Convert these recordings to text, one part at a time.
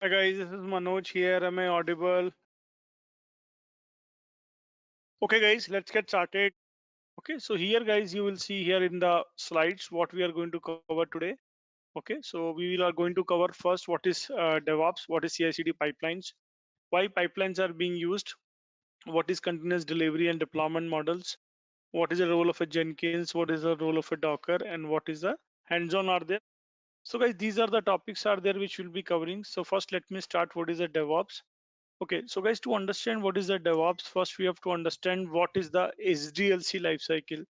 Hi guys, this is Manoj here. Am I audible? Okay guys, let's get started. Okay, so here guys, you will see here in the slides what we are going to cover today. Okay, so are going to cover first what is DevOps, what is CI/CD pipelines, why pipelines are being used, what is continuous delivery and deployment models, what is the role of a Jenkins, what is the role of a Docker, and what is the hands-on are there. So guys, these are the topics are there which we'll be covering. So first, let me start what is a DevOps. Okay, so guys, to understand what is the DevOps, first we have to understand what is the SDLC lifecycle.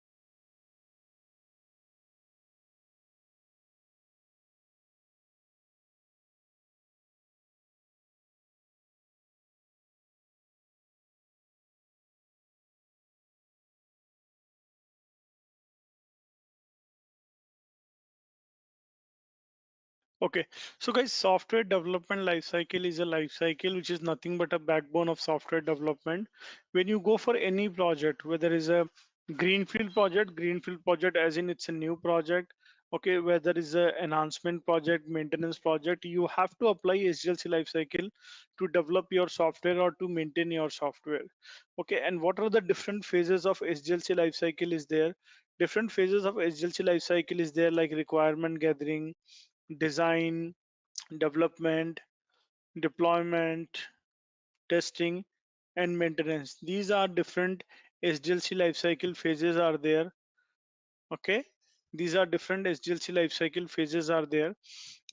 Okay, so guys, software development lifecycle is a lifecycle which is nothing but a backbone of software development. When you go for any project, whether it's a greenfield project as in it's a new project, okay, whether it's a enhancement project, maintenance project, you have to apply SDLC lifecycle to develop your software or to maintain your software. Okay, and what are the different phases of SDLC lifecycle is there? Different phases of SDLC lifecycle is there like requirement gathering, design, development, deployment, testing, and maintenance. These are different SDLC lifecycle phases are there. Okay. These are different SDLC lifecycle phases are there.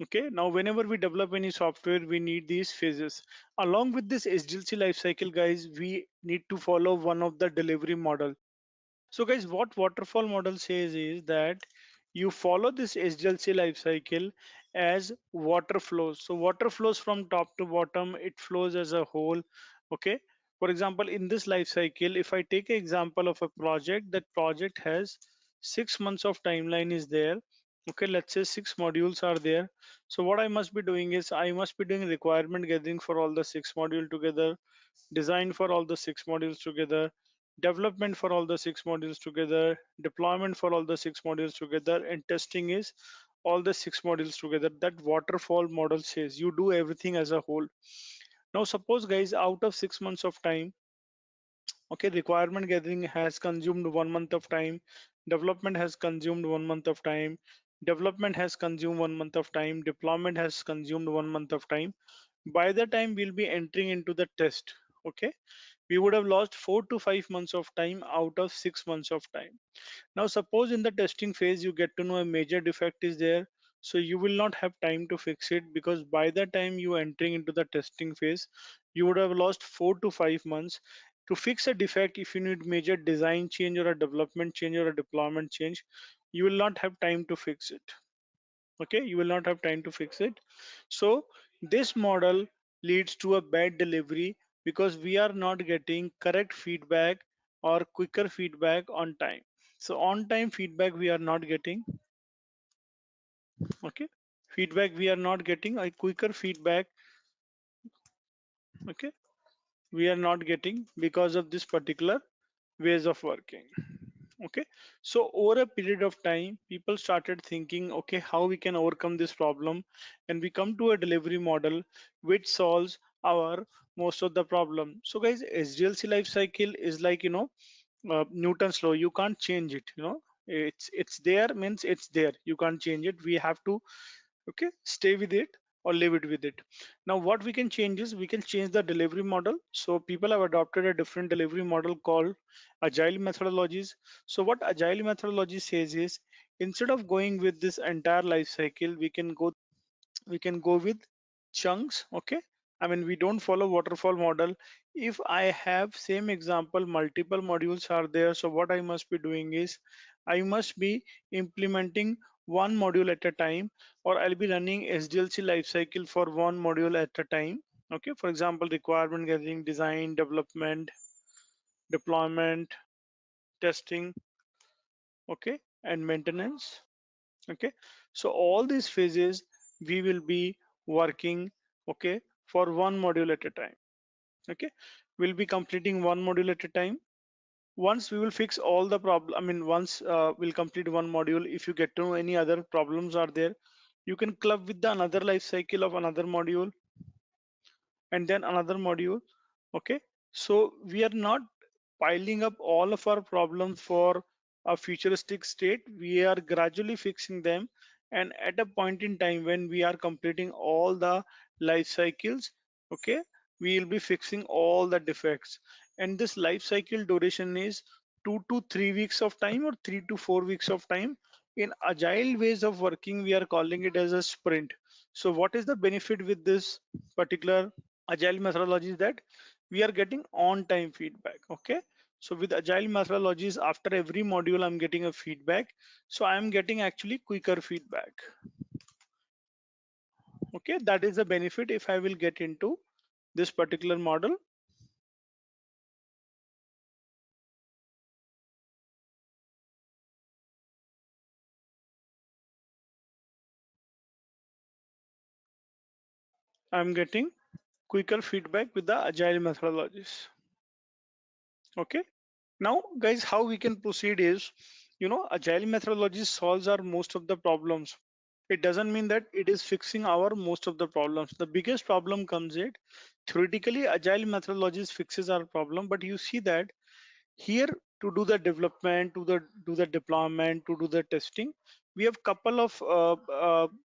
Okay. Now, whenever we develop any software, we need these phases. Along with this SDLC lifecycle, guys, we need to follow one of the delivery model. So guys, what waterfall model says is that you follow this SDLC lifecycle as water flows. So water flows from top to bottom, it flows as a whole. Okay. For example, in this life cycle, if I take an example of a project, that project has 6 months of timeline is there. Okay, let's say 6 modules are there. So what I must be doing is I must be doing requirement gathering for all the 6 module together, design for all the 6 modules together, development for all the 6 modules together, deployment for all the 6 modules together, and testing is all the 6 modules together. That waterfall model says you do everything as a whole. Now suppose guys, out of 6 months of time, okay, requirement gathering has consumed 1 month of time, development has consumed 1 month of time, development has consumed 1 month of time, deployment has consumed 1 month of time. By the time we'll be entering into the test, okay, we would have lost 4 to 5 months of time out of 6 months of time. Now suppose in the testing phase you get to know a major defect is there, so you will not have time to fix it, because by the time you entering into the testing phase, you would have lost 4 to 5 months. To fix a defect, if you need major design change or a development change or a deployment change, you will not have time to fix it. Okay, you will not have time to fix it. So this model leads to a bad delivery because we are not getting correct feedback or quicker feedback on time. So on time feedback we are not getting. Okay, feedback we are not getting a quicker feedback. Okay, we are not getting because of this particular ways of working. Okay, so over a period of time people started thinking, okay, how we can overcome this problem, and we come to a delivery model which solves our most of the problem. So guys, SDLC life cycle is like, Newton's law. You can't change it, it's there, means it's there, you can't change it. We have to, okay, stay with it or leave it with it. Now what we can change is we can change the delivery model. So people have adopted a different delivery model called agile methodologies. So what agile methodology says is, instead of going with this entire life cycle, we can go with chunks. Okay, I mean, we don't follow waterfall model. If I have same example, multiple modules are there, so what I must be doing is I must be implementing one module at a time, or I'll be running SDLC lifecycle for one module at a time. Okay, for example, requirement gathering, design, development, deployment, testing, okay, and maintenance. Okay, so all these phases we will be working, okay, for one module at a time. Okay, we'll be completing one module at a time. Once we will fix all the problem, I mean, once we'll complete one module, if you get to know any other problems are there, you can club with the another life cycle of another module. and then another module. Okay, so we are not piling up all of our problems for a futuristic state. We are gradually fixing them, and at a point in time when we are completing all the life cycles, okay, we will be fixing all the defects. And this life cycle duration is 2 to 3 weeks of time or 3 to 4 weeks of time. In agile ways of working, we are calling it as a sprint. So what is the benefit with this particular agile methodology? Is that we are getting on time feedback. Okay, so with agile methodologies, after every module I'm getting a feedback, so I'm getting actually quicker feedback. Okay, that is the benefit if I will get into this particular model. I'm getting quicker feedback with the agile methodologies. Okay, now guys, how we can proceed is, agile methodology solves our most of the problems. It doesn't mean that it is fixing our most of the problems. The biggest problem comes in theoretically agile methodologies fixes our problem, but you see that here, to do the development, to do the deployment, to do the testing, we have couple of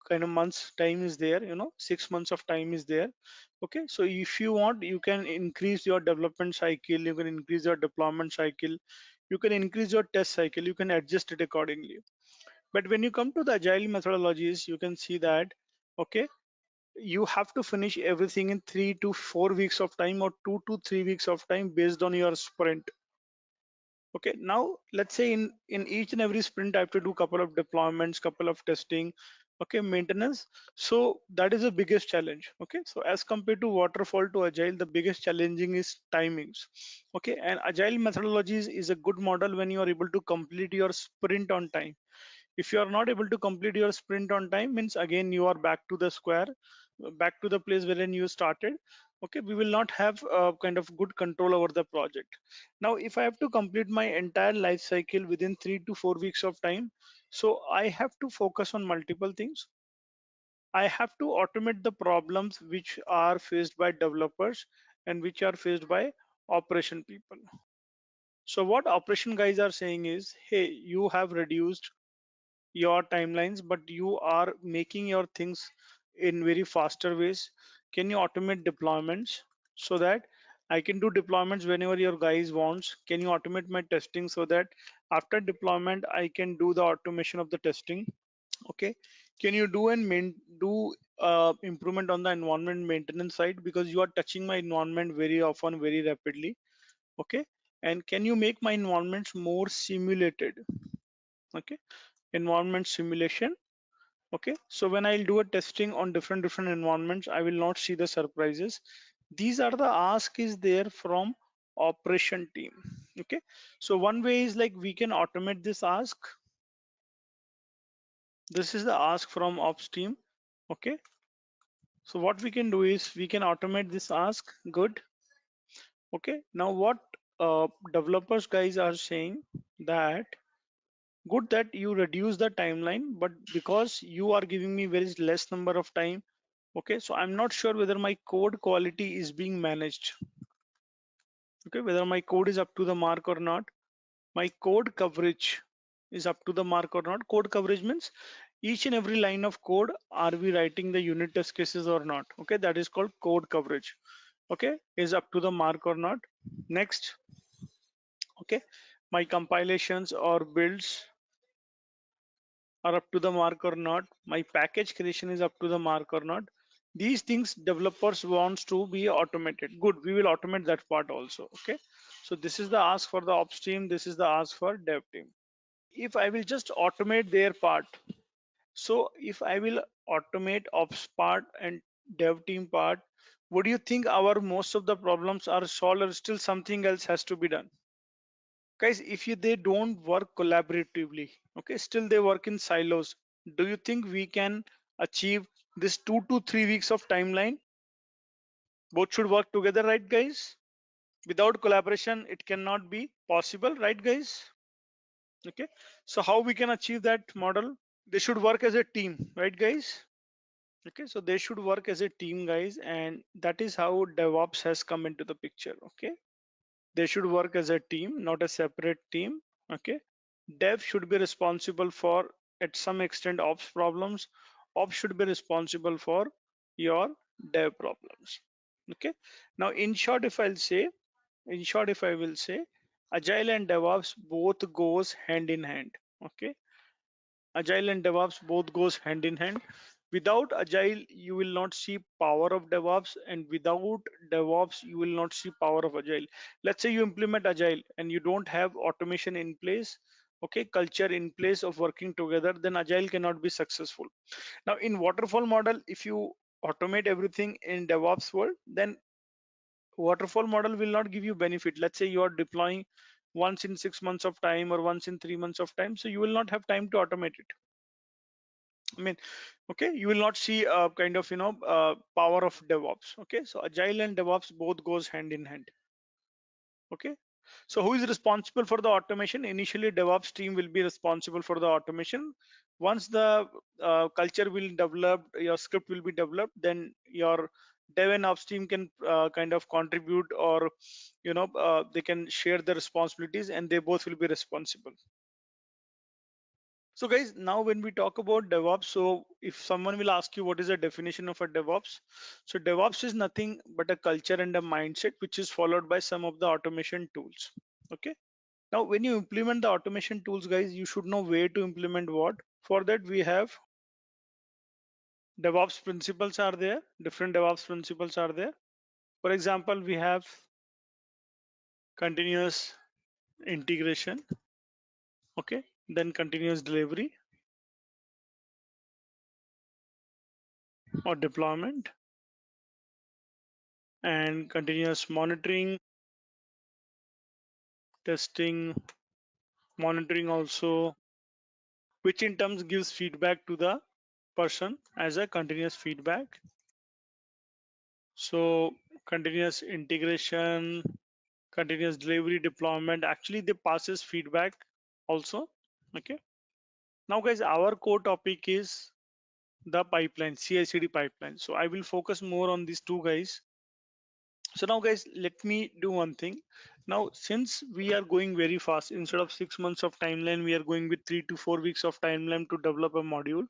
kind of months time is there, 6 months of time is there. Okay, so if you want, you can increase your development cycle, you can increase your deployment cycle, you can increase your test cycle, you can adjust it accordingly. But when you come to the agile methodologies, you can see that, okay, you have to finish everything in 3 to 4 weeks of time or 2 to 3 weeks of time based on your sprint. Okay, now let's say in each and every sprint I have to do couple of deployments, couple of testing, okay, maintenance. So that is the biggest challenge. Okay, so as compared to waterfall to agile, the biggest challenging is timings. Okay, and agile methodologies is a good model when you are able to complete your sprint on time. If you are not able to complete your sprint on time, means again you are back to the square, back to the place wherein you started. Okay, we will not have kind of good control over the project. Now if I have to complete my entire life cycle within 3 to 4 weeks of time, so I have to focus on multiple things. I have to automate the problems which are faced by developers and which are faced by operation people. So what operation guys are saying is, hey, you have reduced your timelines, but you are making your things in very faster ways. Can you automate deployments so that I can do deployments whenever your guys wants? Can you automate my testing so that after deployment I can do the automation of the testing? Okay, can you do and do improvement on the environment maintenance side, because you are touching my environment very often, very rapidly. Okay, and can you make my environments more simulated? Okay, environment simulation. Okay, so when I'll do a testing on different environments, I will not see the surprises. These are the ask is there from operation team. Okay, so one way is like we can automate this ask. This is the ask from ops team. Okay, so what we can do is we can automate this ask. Good. Okay, now what developers guys are saying that good that you reduce the timeline, but because you are giving me very less number of time. Okay, so I'm not sure whether my code quality is being managed. Okay, whether my code is up to the mark or not. My code coverage is up to the mark or not. Code coverage means each and every line of code, are we writing the unit test cases or not? Okay, that is called code coverage. Okay, is up to the mark or not. Next, okay, my compilations or builds are up to the mark or not. My package creation is up to the mark or not. These things developers wants to be automated. Good, we will automate that part also. Okay, so this is the ask for the ops team, this is the ask for dev team. If I will just automate their part, so if I will automate ops part and dev team part, would you think our most of the problems are solved, or still something else has to be done? Guys, if they don't work collaboratively, okay, still they work in silos, do you think we can achieve this 2 to 3 weeks of timeline? Both should work together, right guys? Without collaboration it cannot be possible, right guys? Okay, so how we can achieve that model? They should work as a team, right guys? Okay, so they should work as a team, guys, and that is how DevOps has come into the picture. Okay, they should work as a team, not a separate team. Okay, dev should be responsible for, at some extent, ops problems. Ops should be responsible for your dev problems. Okay, now in short, if I'll say, in short, if I will say, Agile and DevOps both goes hand in hand. Okay, Agile and DevOps both goes hand in hand. Without Agile, you will not see power of DevOps, and without DevOps, you will not see power of Agile. Let's say you implement Agile and you don't have automation in place, okay, culture in place of working together, then Agile cannot be successful. Now, in Waterfall model, if you automate everything in DevOps world, then Waterfall model will not give you benefit. Let's say you are deploying once in 6 months of time or once in 3 months of time, so you will not have time to automate it. I mean, okay, you will not see a kind of power of DevOps. Okay, so Agile and DevOps both goes hand in hand. Okay, so who is responsible for the automation? Initially, DevOps team will be responsible for the automation. Once the culture will develop, your script will be developed, then your dev and ops team can kind of contribute, or they can share the responsibilities, and they both will be responsible. So guys, now when we talk about DevOps, so if someone will ask you what is the definition of a DevOps, so DevOps is nothing but a culture and a mindset which is followed by some of the automation tools. Okay. Now, when you implement the automation tools, guys, you should know where to implement what. For that, we have DevOps principles are there. Different DevOps principles are there. For example, we have continuous integration. Okay. Then continuous delivery or deployment, and continuous monitoring, testing, monitoring also, which in terms gives feedback to the person as a continuous feedback. So continuous integration, continuous delivery, deployment, actually they passes feedback also. Okay, now guys, our core topic is the pipeline, CI/CD pipeline. So I will focus more on these two, guys. So now guys, let me do one thing. Now, since we are going very fast, instead of 6 months of timeline, we are going with 3 to 4 weeks of timeline to develop a module.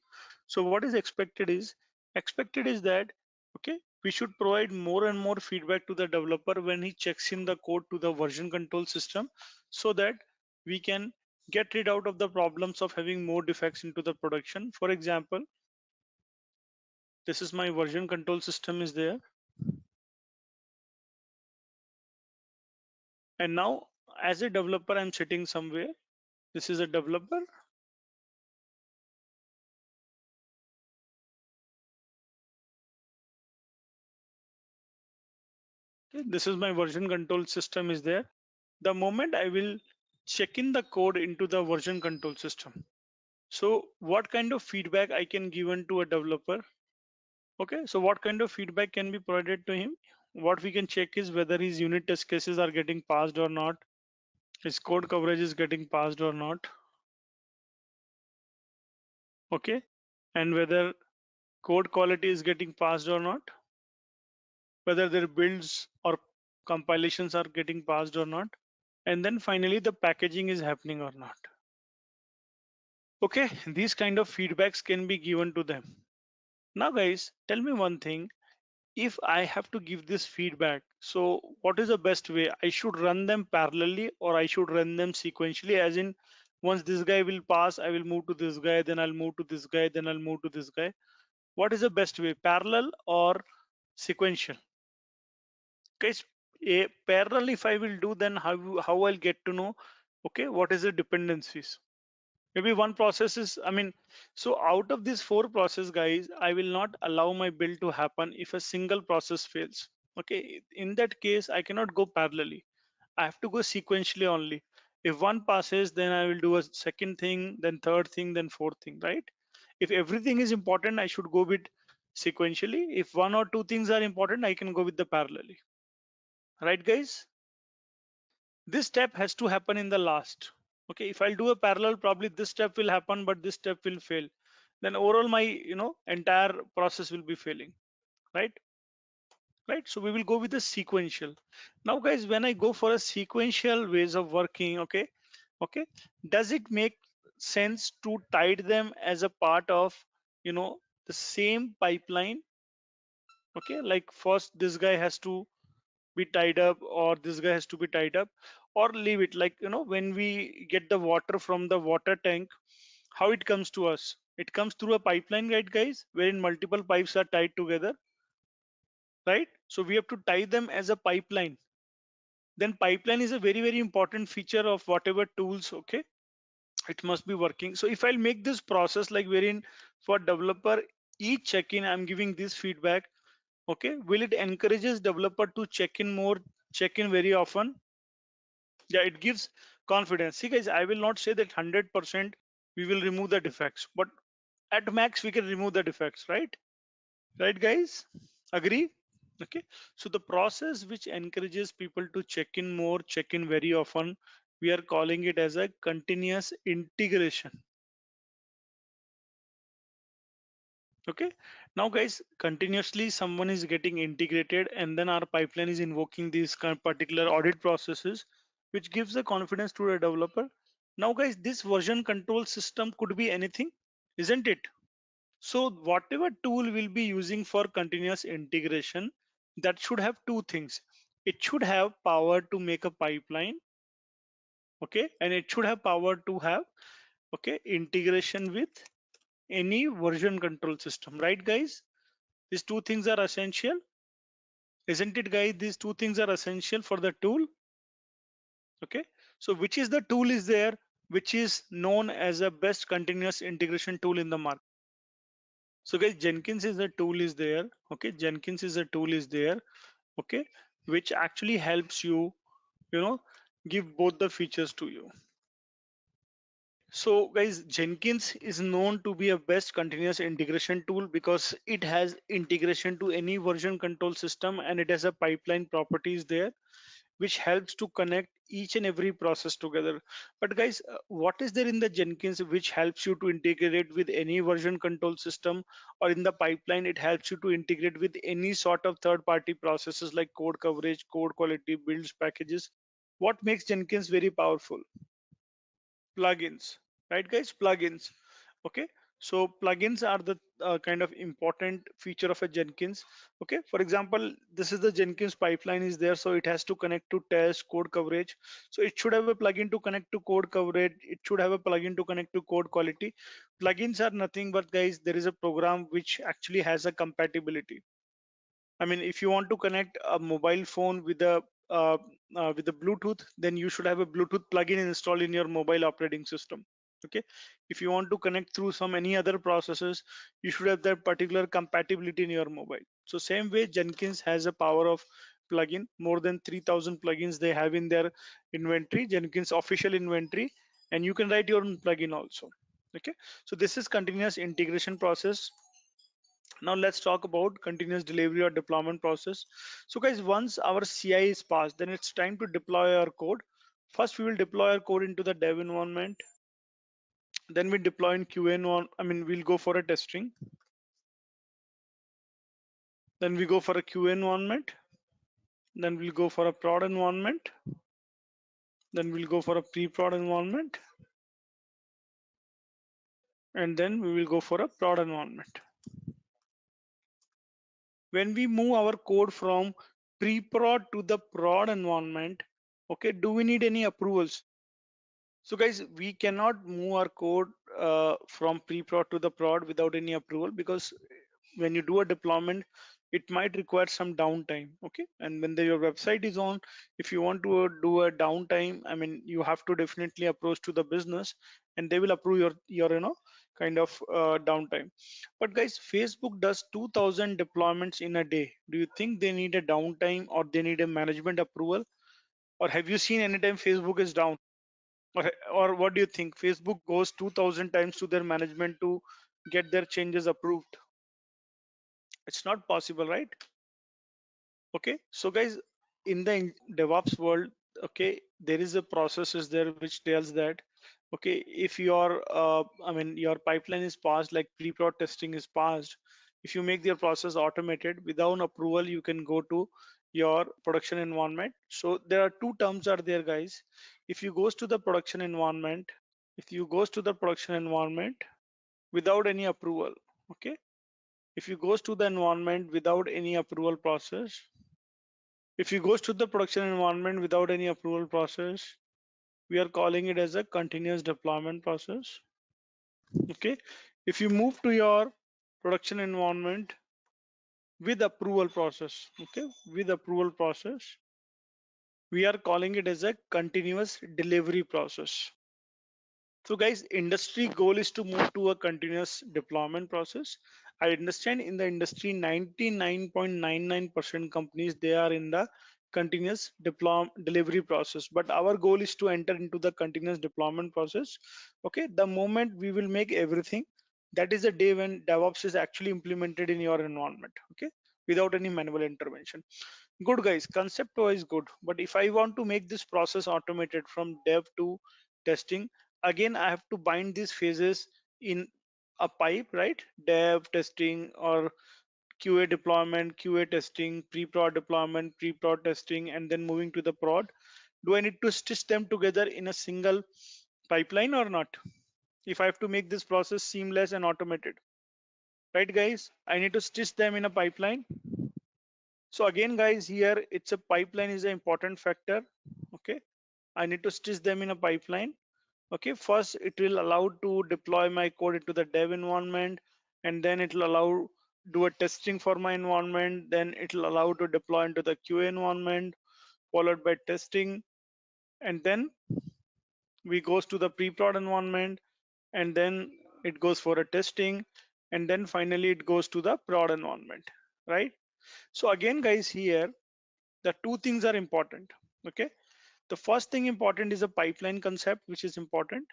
So what is expected is that, okay, we should provide more and more feedback to the developer when he checks in the code to the version control system, so that we can get rid out of the problems of having more defects into the production. For example, this is my version control system is there. And now as a developer, I'm sitting somewhere. This is a developer. Okay, this is my version control system is there. The moment I will check in the code into the version control system, so what kind of feedback I can give to a developer? Okay, so what kind of feedback can be provided to him? What we can check is whether his unit test cases are getting passed or not, his code coverage is getting passed or not. Okay, and whether code quality is getting passed or not, whether their builds or compilations are getting passed or not, and then finally the packaging is happening or not. Okay, these kind of feedbacks can be given to them. Now guys, tell me one thing. If I have to give this feedback, so what is the best way? I should run them parallelly, or I should run them sequentially, as in once this guy will pass, I will move to this guy, then I'll move to this guy, then I'll move to this guy. What is the best way, parallel or sequential? Guys, a parallel if I will do, then how I'll get to know, okay, what is the dependencies? Maybe one process is, I mean, so out of these four process, guys, I will not allow my build to happen if a single process fails. Okay, in that case, I cannot go parallelly. I have to go sequentially only. If one passes, then I will do a second thing, then third thing, then fourth thing, right? If everything is important, I should go with sequentially. If one or two things are important, I can go with the parallelly. Right, guys? This step has to happen in the last. Okay, if I'll do a parallel, probably this step will happen, but this step will fail. then overall my entire process will be failing, right? Right, so we will go with the sequential. Now guys, when I go for a sequential ways of working, okay, does it make sense to tie them as a part of the same pipeline? Okay, like first this guy has to be tied up, or this guy has to be tied up, or leave it like when we get the water from the water tank, how it comes to us? It comes through a pipeline, right guys, wherein multiple pipes are tied together, right? So we have to tie them as a pipeline. Then pipeline is a very very important feature of whatever tools, okay, it must be working. So if I'll make this process like wherein for developer each check-in I'm giving this feedback, okay, will it encourages developer to check in more, check in very often? Yeah, it gives confidence. See guys, I will not say that 100% we will remove the defects, but at max we can remove the defects, right guys, agree? Okay, so the process which encourages people to check in more, check in very often, we are calling it as a continuous integration. Okay, now guys, continuously someone is getting integrated, and then our pipeline is invoking these kind of particular audit processes, which gives the confidence to the developer. Now guys, this version control system could be anything, isn't it? So whatever tool we'll be using for continuous integration, that should have two things. It should have power to make a pipeline, okay, and it should have power to have, okay, integration with any version control system, right guys? These two things are essential, isn't it guys? These two things are essential for the tool. Okay, so which is the tool is there which is known as a best continuous integration tool in the market? So guys, Jenkins is a tool is there, okay, Jenkins is a tool is there, okay, which actually helps you, give both the features to you. So guys, Jenkins is known to be a best continuous integration tool because it has integration to any version control system, and it has a pipeline properties there which helps to connect each and every process together. But guys, what is there in the Jenkins which helps you to integrate with any version control system, or in the pipeline it helps you to integrate with any sort of third party processes like code coverage, code quality, builds, packages? What makes Jenkins very powerful? Plugins, right guys? Plugins. Okay, so plugins are the kind of important feature of a Jenkins. Okay, for example, this is the Jenkins pipeline is there, so it has to connect to test code coverage, so it should have a plugin to connect to code coverage, it should have a plugin to connect to code quality. Plugins are nothing but guys, there is a program which actually has a compatibility. I mean, if you want to connect a mobile phone with a Bluetooth, then you should have a Bluetooth plugin installed in your mobile operating system. Okay. If you want to connect through some any other processes, you should have that particular compatibility in your mobile. So same way, Jenkins has a power of plugin. More than 3,000 plugins they have in their inventory, Jenkins official inventory, and you can write your own plugin also. Okay. So this is continuous integration process. Now let's talk about continuous delivery or deployment process. So guys, once our CI is passed, then it's time to deploy our code. First, we will deploy our code into the dev environment. Then we deploy in QA environment. I mean, we'll go for a testing. Then we go for a QA environment. Then we'll go for a prod environment. Then we'll go for a pre-prod environment. And then we will go for a prod environment. When we move our code from pre-prod to the prod environment, okay, do we need any approvals? So guys, we cannot move our code from pre-prod to the prod without any approval, because when you do a deployment, it might require some downtime. Okay, and when your website is on, if you want to do a downtime, I mean, you have to definitely approach to the business, and they will approve your kind of downtime. But guys, Facebook does 2,000 deployments in a day. Do you think they need a downtime, or they need a management approval? Or have you seen anytime Facebook is down? Or what do you think? Facebook goes 2,000 times to their management to get their changes approved? It's not possible, right? Okay, so guys, in the DevOps world, okay, there is a process is there which tells that Okay, if your your pipeline is passed, like pre-prod testing is passed, if you make your process automated without approval, you can go to your production environment. So there are two terms are there, guys. If you goes to the production environment, if you goes to the production environment without any approval, okay, if you goes to the environment without any approval process, if you goes to the production environment without any approval process, we are calling it as a continuous deployment process. Okay, if you move to your production environment with approval process, okay, with approval process, we are calling it as a continuous delivery process. So guys, industry goal is to move to a continuous deployment process. I understand in the industry 99.99% companies, they are in the continuous delivery process, but our goal is to enter into the continuous deployment process. Okay, the moment we will make everything, that is the day when DevOps is actually implemented in your environment, okay, without any manual intervention. Good guys, concept wise good, but if I want to make this process automated from dev to testing, again I have to bind these phases in a pipe, right? Dev testing or QA deployment, QA testing, pre-prod deployment, pre-prod testing, and then moving to the prod. Do I need to stitch them together in a single pipeline or not? If I have to make this process seamless and automated, right guys, I need to stitch them in a pipeline. So again guys, here it's a pipeline is an important factor. Okay, I need to stitch them in a pipeline. Okay, first it will allow to deploy my code into the dev environment, and then it will allow do a testing for my environment, then it will allow to deploy into the QA environment, followed by testing, and then we goes to the pre-prod environment, and then it goes for a testing, and then finally it goes to the prod environment, right? So again guys, here the two things are important. Okay, the first thing important is a pipeline concept, which is important.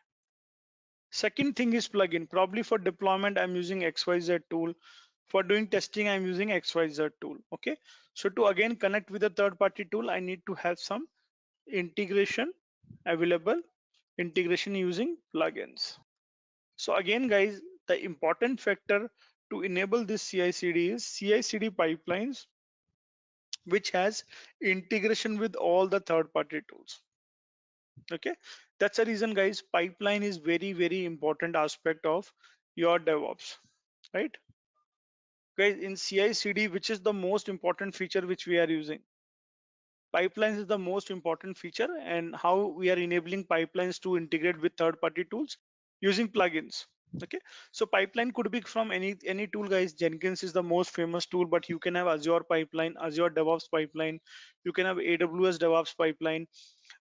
Second thing is plugin. Probably for deployment, I'm using XYZ tool. For doing testing, I'm using XYZ tool. Okay. So to again connect with a third party tool, I need to have some integration available, integration using plugins. So again, guys, the important factor to enable this CI/CD is CI/CD pipelines, which has integration with all the third party tools. Okay, that's the reason guys, pipeline is very very important aspect of your DevOps, right? Guys, in CI/CD, which is the most important feature which we are using, pipelines is the most important feature, and how we are enabling pipelines to integrate with third party tools using plugins. Okay, so pipeline could be from any tool guys. Jenkins is the most famous tool, but you can have Azure pipeline, Azure DevOps pipeline, you can have AWS DevOps pipeline.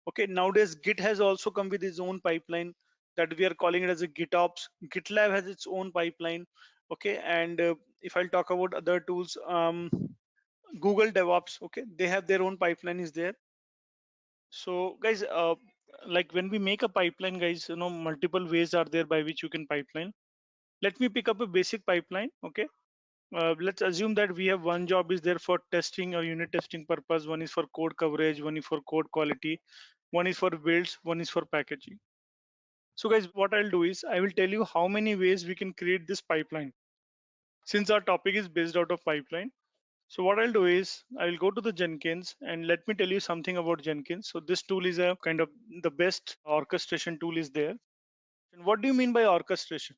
Okay, nowadays Git has also come with its own pipeline that we are calling it as a GitOps. GitLab has its own pipeline. Okay, and if I'll talk about other tools, Google DevOps, okay, they have their own pipeline is there. So guys, like when we make a pipeline, guys, multiple ways are there by which you can pipeline. Let me pick up a basic pipeline. Okay, let's assume that we have one job is there for testing or unit testing purpose, one is for code coverage, one is for code quality, one is for builds, one is for packaging. So guys, what I'll do is I will tell you how many ways we can create this pipeline, since our topic is based out of pipeline. So what I'll do is I will go to the Jenkins, and let me tell you something about Jenkins. So this tool is a kind of the best orchestration tool is there. And what do you mean by orchestration?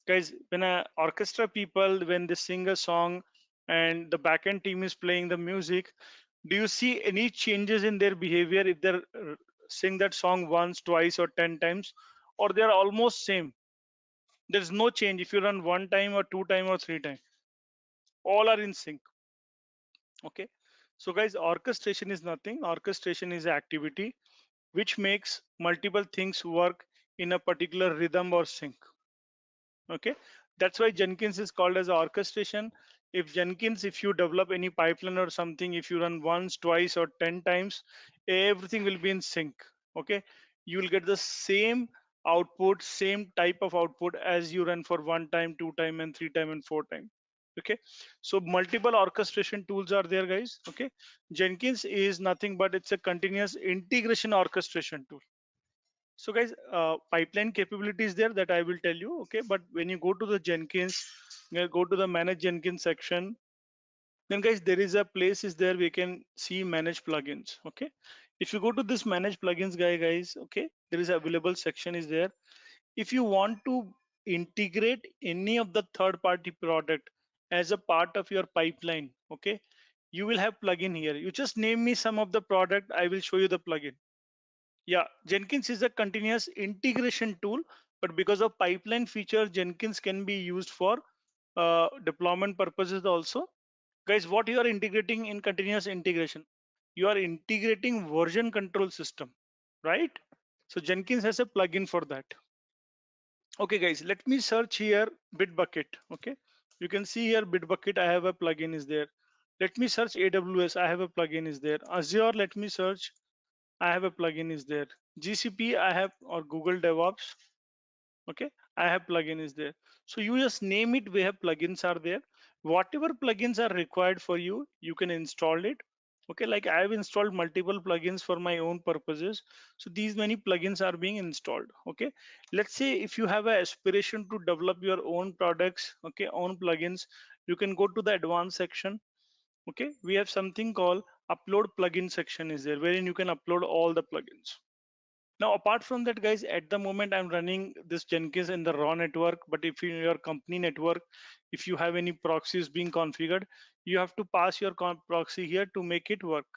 Guys, when a orchestra people, when they sing a song and the backend team is playing the music, do you see any changes in their behavior if they're sing that song once, twice, or 10 times, or they're almost same? There's no change if you run one time or two time or three time. All are in sync. Okay. So guys, orchestration is nothing. Orchestration is an activity which makes multiple things work in a particular rhythm or sync. Okay, that's why Jenkins is called as orchestration. If Jenkins, if you develop any pipeline or something, if you run once, twice, or 10 times, everything will be in sync. Okay, you will get the same output, same type of output as you run for one time, two time, and three time, and four time. Okay, so multiple orchestration tools are there, guys. Okay, Jenkins is nothing but it's a continuous integration orchestration tool. So guys, pipeline capability is there that I will tell you. Okay, but when you go to the Jenkins, go to the manage Jenkins section, then guys there is a place is there we can see manage plugins. Okay, if you go to this manage plugins guys, okay, there is available section is there. If you want to integrate any of the third party product as a part of your pipeline, okay, you will have plugin here. You just name me some of the product, I will show you the plugin. Yeah, Jenkins is a continuous integration tool, but because of pipeline feature, Jenkins can be used for deployment purposes also. Guys, what you are integrating in continuous integration? You are integrating version control system, right? So Jenkins has a plugin for that. Okay, guys, let me search here Bitbucket. Okay, you can see here Bitbucket. I have a plugin is there. Let me search AWS. I have a plugin is there. Azure. Let me search. I have a plugin is there. GCP. I have or Google DevOps. Okay, I have plugin is there. So you just name it. We have plugins are there. Whatever plugins are required for you, you can install it. Okay, like I have installed multiple plugins for my own purposes. So these many plugins are being installed. Okay, let's say if you have an aspiration to develop your own products, okay, own plugins, you can go to the advanced section. Okay, we have something called upload plugin section is there, wherein you can upload all the plugins. Now, apart from that, guys, at the moment I'm running this Jenkins in the raw network, but if in your company network, if you have any proxies being configured, you have to pass your proxy here to make it work.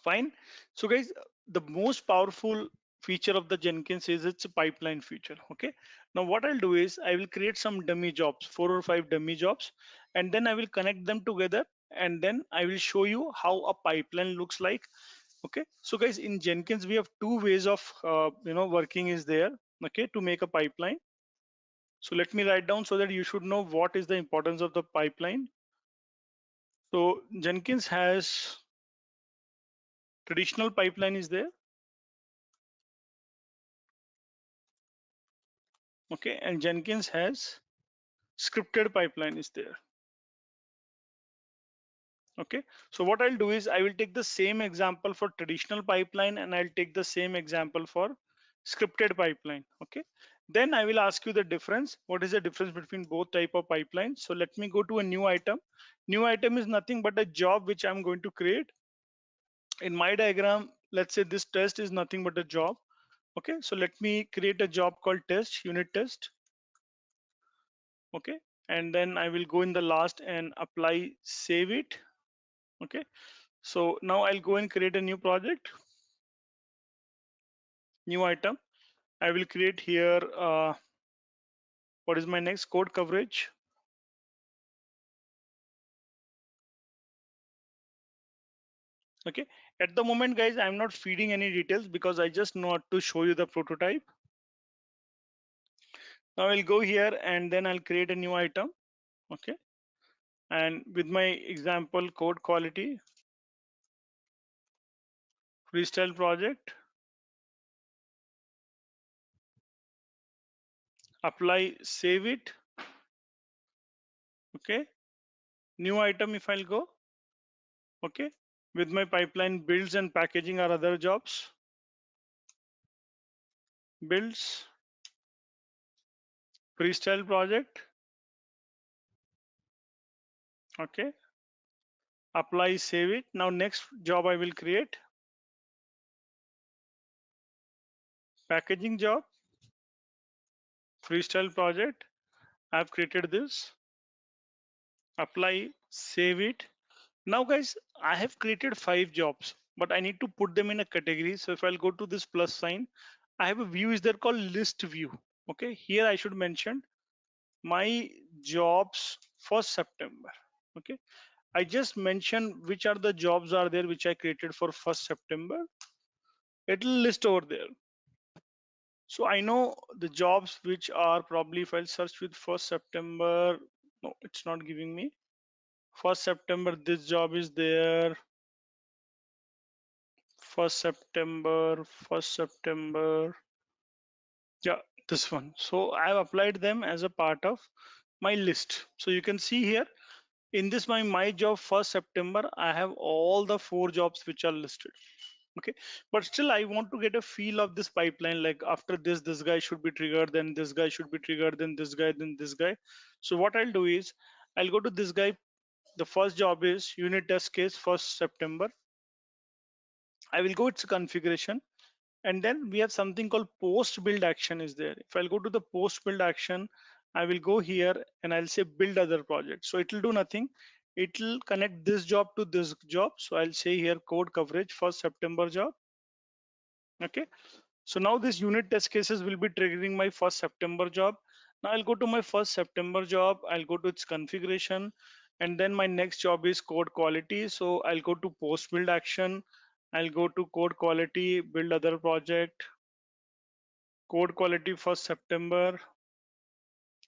Fine. So guys, the most powerful feature of the Jenkins is its pipeline feature. Okay. Now what I'll do is I will create some dummy jobs, 4 or 5 dummy jobs, and then I will connect them together, and then I will show you how a pipeline looks like. Okay, so guys, in Jenkins we have two ways of working is there, okay, to make a pipeline. So let me write down so that you should know what is the importance of the pipeline. So Jenkins has traditional pipeline is there, okay, and Jenkins has scripted pipeline is there. Okay, so what I'll do is I will take the same example for traditional pipeline and I'll take the same example for scripted pipeline. Okay, then I will ask you the difference. What is the difference between both type of pipelines? So let me go to a new item. New item is nothing but a job which I'm going to create. In my diagram, let's say this test is nothing but a job. Okay, so let me create a job called test, unit test. Okay, and then I will go in the last and apply, save it. Okay, so now I'll go and create a new project, new item. I will create here, what is my next code coverage? Okay, at the moment guys, I'm not feeding any details because I just know how to show you the prototype. Now I'll go here and then I'll create a new item. Okay, and with my example code quality, freestyle project, apply, save it. Okay, new item if I'll go. Okay, with my pipeline builds and packaging are other jobs. Builds, freestyle project. Okay, apply, save it. Now next job I will create, packaging job, freestyle project. I've created this, apply, save it. Now guys, I have created 5 jobs, but I need to put them in a category. So if I'll go to this plus sign, I have a view is there called list view. Okay, here I should mention my jobs for September. Okay, I just mentioned which are the jobs are there which I created for 1st September. It'll list over there. So I know the jobs which are probably, if I'll search with 1st September, no, it's not giving me. 1st September, this job is there. 1st September, 1st September. Yeah, this one. So I've applied them as a part of my list. So you can see here in this my job 1st September, I have all the 4 jobs which are listed. Okay, but still I want to get a feel of this pipeline, like after this guy should be triggered, then this guy should be triggered, then this guy, then this guy. So what I'll do is I'll go to this guy. The first job is unit test case 1st September. I will go its configuration, and then we have something called post build action is there. If I'll go to the post build action, I will go here and I'll say build other project. So it will do nothing. It will connect this job to this job. So I'll say here code coverage 1st September job. Okay, so now this unit test cases will be triggering my 1st September job. Now I'll go to my 1st September job, I'll go to its configuration, and then my next job is code quality. So I'll go to post build action, I'll go to code quality, build other project, code quality 1st September,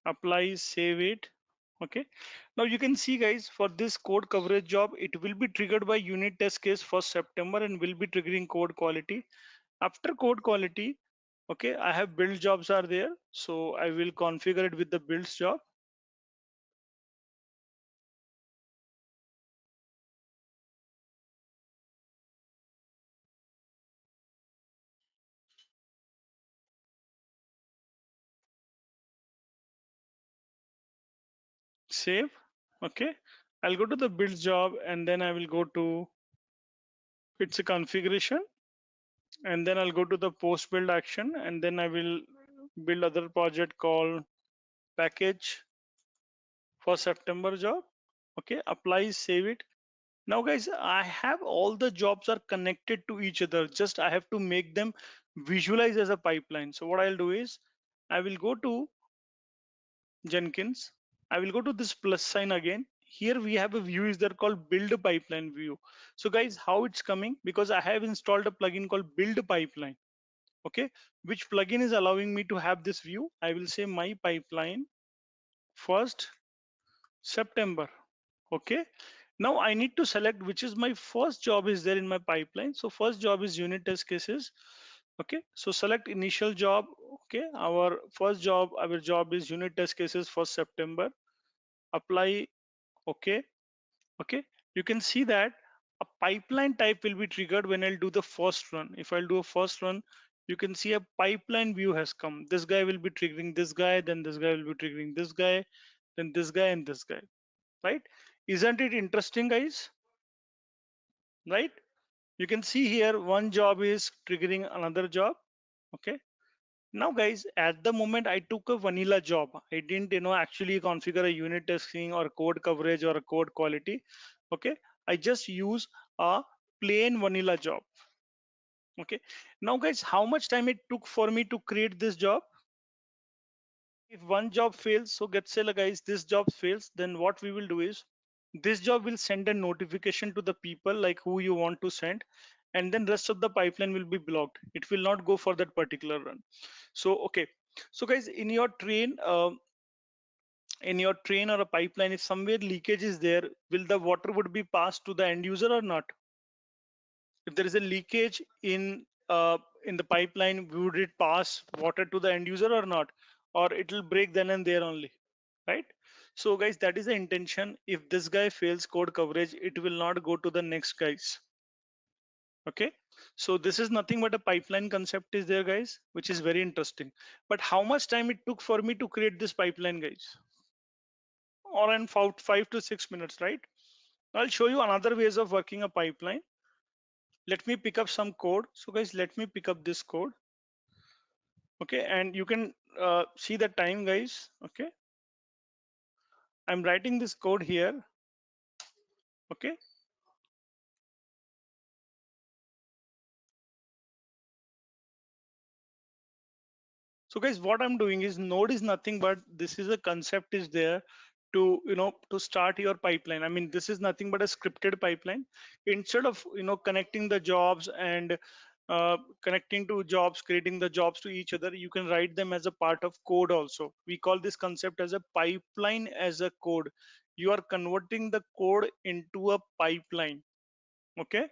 apply, save it. Okay, now you can see guys, for this code coverage job, it will be triggered by unit test case 1st September and will be triggering code quality. After code quality, okay, I have build jobs are there, so I will configure it with the builds job. Save. Okay, I'll go to the builds job and then I will go to its a configuration, and then I'll go to the post build action, and then I will build other project called package for September job. Okay, apply, save it. Now guys, I have all the jobs are connected to each other, just I have to make them visualize as a pipeline. So what I'll do is I will go to Jenkins. I will go to this plus sign again. Here we have a view is there called build pipeline view. So guys, how it's coming, because I have installed a plugin called build pipeline. Okay, which plugin is allowing me to have this view. I will say my pipeline 1st September. Okay, now I need to select which is my first job is there in my pipeline. So first job is unit test cases. Okay, so select initial job. Okay, our first job, our job is unit test cases 1st September. Apply. Okay, okay, you can see that a pipeline type will be triggered when I'll do the first run. If I'll do a first run, you can see a pipeline view has come. This guy will be triggering this guy, then this guy will be triggering this guy, then this guy and this guy, right? Isn't it interesting guys? Right, you can see here one job is triggering another job. Okay, now guys, at the moment I took a vanilla job, I didn't actually configure a unit testing or code coverage or a code quality. Okay, I just use a plain vanilla job. Okay, now guys, how much time it took for me to create this job? If one job fails, so get say like guys, this job fails, then what we will do is this job will send a notification to the people like who you want to send, and then rest of the pipeline will be blocked. It will not go for that particular run. So okay, so guys, in your train or a pipeline, if somewhere leakage is there, will the water would be passed to the end user or not? If there is a leakage in the pipeline, would it pass water to the end user or not, or it will break then and there only, right? So guys, that is the intention. If this guy fails code coverage, it will not go to the next guys. Okay, so this is nothing but a pipeline concept is there guys, which is very interesting. But how much time it took for me to create this pipeline guys? Or in 5 to 6 minutes, right? I'll show you another ways of working a pipeline. Let me pick up some code. So guys, let me pick up this code. Okay, and you can see the time guys. Okay, I'm writing this code here. Okay, so guys, what I'm doing is node is nothing but this is a concept is there to to start your pipeline. I mean, this is nothing but a scripted pipeline. Instead of connecting the jobs and connecting to jobs, creating the jobs to each other, you can write them as a part of code also. We call this concept as a pipeline as a code. You are converting the code into a pipeline. Okay,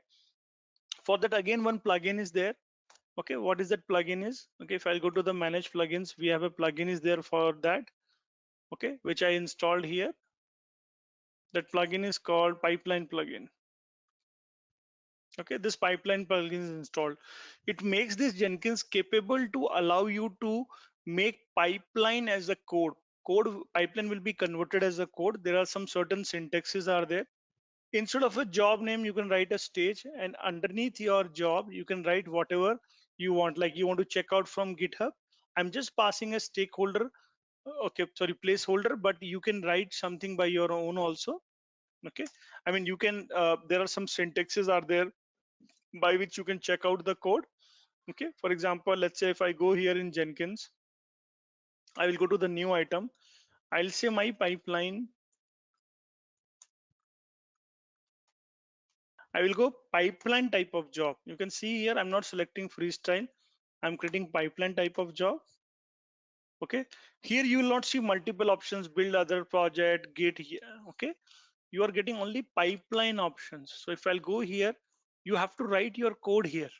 for that again one plugin is there. Okay, what is that plugin is? Okay, if I'll go to the manage plugins, we have a plugin is there for that. Okay, which I installed here. That plugin is called pipeline plugin. Okay, this pipeline plugin is installed. It makes this Jenkins capable to allow you to make pipeline as a code. Code pipeline will be converted as a code. There are some certain syntaxes are there. Instead of a job name, you can write a stage, and underneath your job, you can write whatever you want. Like you want to check out from GitHub. I'm just passing a stakeholder, okay, sorry, placeholder, but you can write something by your own also. Okay, I mean, you can, there are some syntaxes are there by which you can check out the code. Okay, for example, let's say if I go here in Jenkins, I will go to the new item. I'll say my pipeline. I will go pipeline type of job. You can see here I'm not selecting freestyle. I'm creating pipeline type of job. Okay, here you will not see multiple options, build other project, git here. Okay, you are getting only pipeline options. So if I'll go here, you have to write your code here.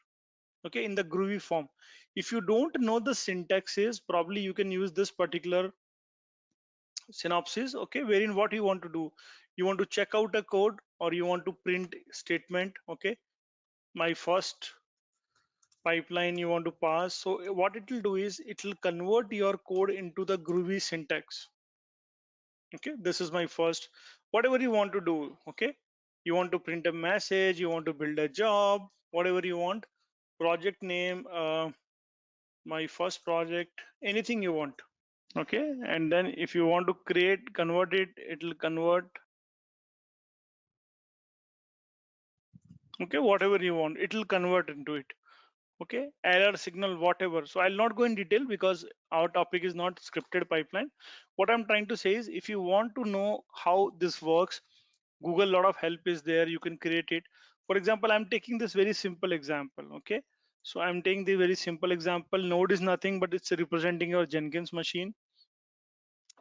Okay, in the groovy form. If you don't know the syntaxes, probably you can use this particular synopsis. Okay, wherein what you want to do, you want to check out a code or you want to print statement. Okay, my first pipeline you want to pass. So what it will do is it will convert your code into the groovy syntax. Okay, this is my first, whatever you want to do. Okay, you want to print a message, you want to build a job, whatever you want, project name, my first project, anything you want. Okay, and then if you want to create, convert it, it will convert. Okay, whatever you want, it will convert into it. Okay, error signal, whatever. So I'll not go in detail because our topic is not scripted pipeline. What I'm trying to say is, if you want to know how this works, Google, a lot of help is there, you can create it. For example, I'm taking this very simple example. Okay, so I'm taking the very simple example. Node is nothing but it's representing your Jenkins machine.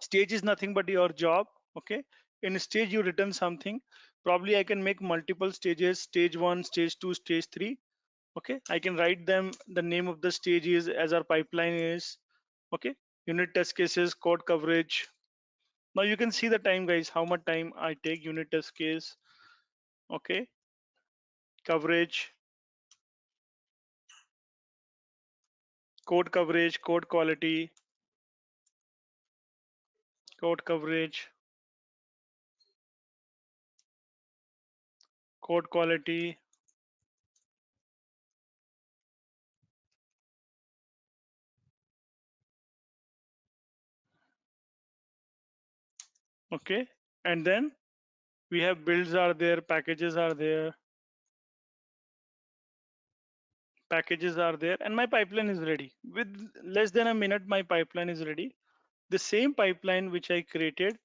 Stage is nothing but your job. Okay, in stage you return something. Probably I can make multiple stages, stage 1, stage 2, stage 3. Okay, I can write them, the name of the stage is as our pipeline is. Okay, unit test cases, code coverage. Now you can see the time, guys, how much time I take. Unit test case. Okay, coverage, code coverage, code quality, code coverage, code quality. Okay, and then we have builds are there, packages are there, packages are there, and my pipeline is ready. With less than a minute, my pipeline is ready. The same pipeline which I created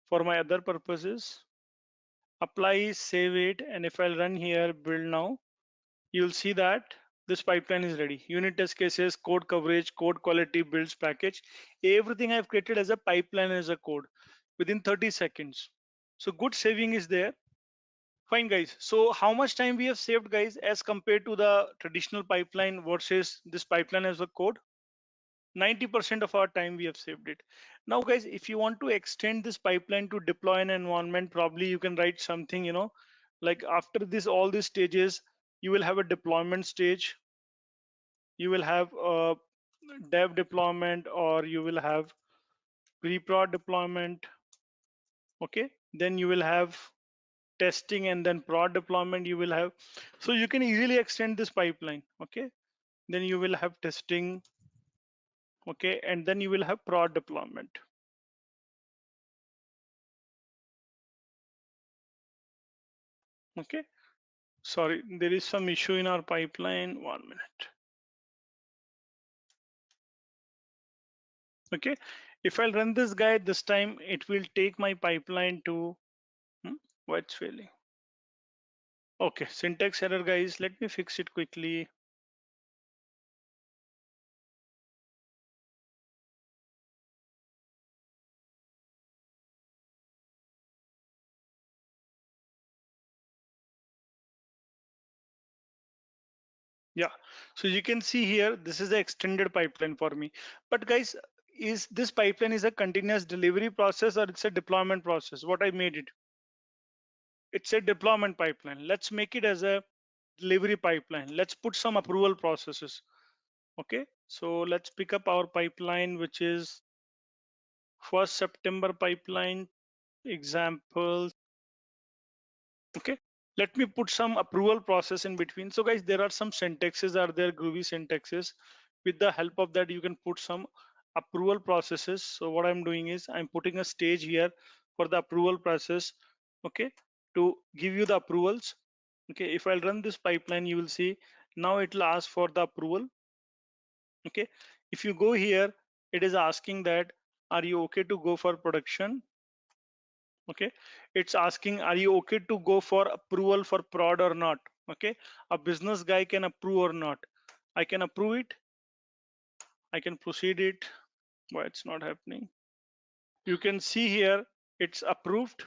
for my other purposes, apply, save it, and if I'll run here, build now, you'll see that this pipeline is ready. Unit test cases, code coverage, code quality, builds, package, everything I've created as a pipeline as a code within 30 seconds. So good saving is there. Fine, guys. So how much time we have saved, guys, as compared to the traditional pipeline versus this pipeline as a code? 90% of our time we have saved it. Now, guys, if you want to extend this pipeline to deploy an environment, probably you can write something, like after this, all these stages, you will have a deployment stage, you will have a dev deployment, or you will have pre-prod deployment. Okay, then you will have testing, and then prod deployment you will have. So you can easily extend this pipeline. Okay, then you will have testing. Okay, and then you will have prod deployment. Okay, sorry, there is some issue in our pipeline. 1 minute. Okay, if I'll run this guy this time, it will take my pipeline to why it's failing. Okay, syntax error, guys. Let me fix it quickly. Yeah, so you can see here, this is the extended pipeline for me. But guys, is this pipeline is a continuous delivery process or it's a deployment process? What I made it, it's a deployment pipeline. Let's make it as a delivery pipeline. Let's put some approval processes. Okay, so let's pick up our pipeline, which is 1st September pipeline example. Okay, let me put some approval process in between. So guys, there are some syntaxes are there, groovy syntaxes. With the help of that, you can put some approval processes. So what I'm doing is I'm putting a stage here for the approval process. Okay, to give you the approvals. Okay, if I'll run this pipeline, you will see now it will ask for the approval. Okay, if you go here, it is asking that are you okay to go for production. Okay, it's asking are you okay to go for approval for prod or not. Okay, a business guy can approve or not. I can approve it, I can proceed it. Why it's not happening? You can see here it's approved.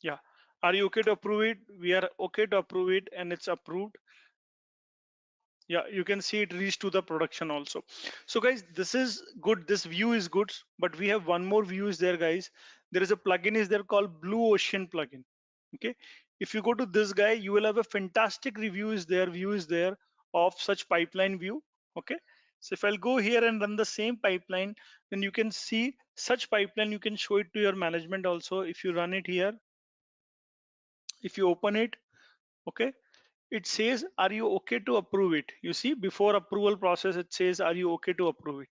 Yeah, are you okay to approve it? We are okay to approve it and it's approved. Yeah, you can see it reached to the production also. So guys, this is good, this view is good, but we have one more view is there guys. There is a plugin is there called Blue Ocean plugin. Okay, if you go to this guy, you will have a fantastic review is there, view is there of such pipeline view. Okay, so if I'll go here and run the same pipeline, then you can see such pipeline, you can show it to your management also. If you run it here, if you open it, okay, it says are you okay to approve it. You see before approval process it says are you okay to approve it.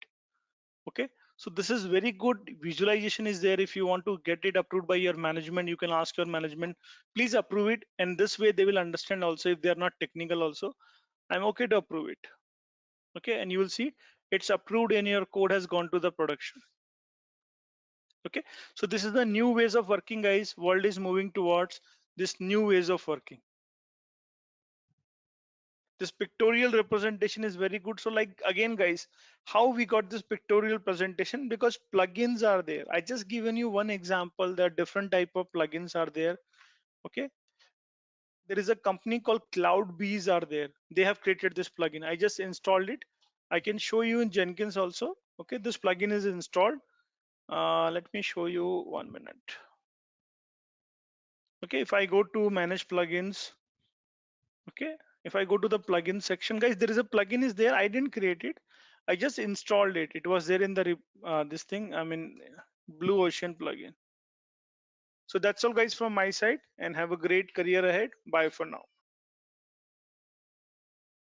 Okay, so this is very good visualization is there. If you want to get it approved by your management, you can ask your management please approve it, and this way they will understand also if they are not technical also. I'm okay to approve it. Okay, and you will see it's approved and your code has gone to the production. Okay, so this is the new ways of working guys. World is moving towards this new ways of working. This pictorial representation is very good. So like again guys, how we got this pictorial presentation? Because plugins are there. I just given you one example that different type of plugins are there. Okay, there is a company called Cloudbees are there. They have created this plugin. I just installed it. I can show you in Jenkins also. Okay, this plugin is installed. Let me show you 1 minute. Okay, if I go to manage plugins, okay, if I go to the plugin section guys, there is a plugin is there. I didn't create it, I just installed it. It was there in the this thing, I mean Blue Ocean plugin. So that's all guys from my side, and have a great career ahead. Bye for now.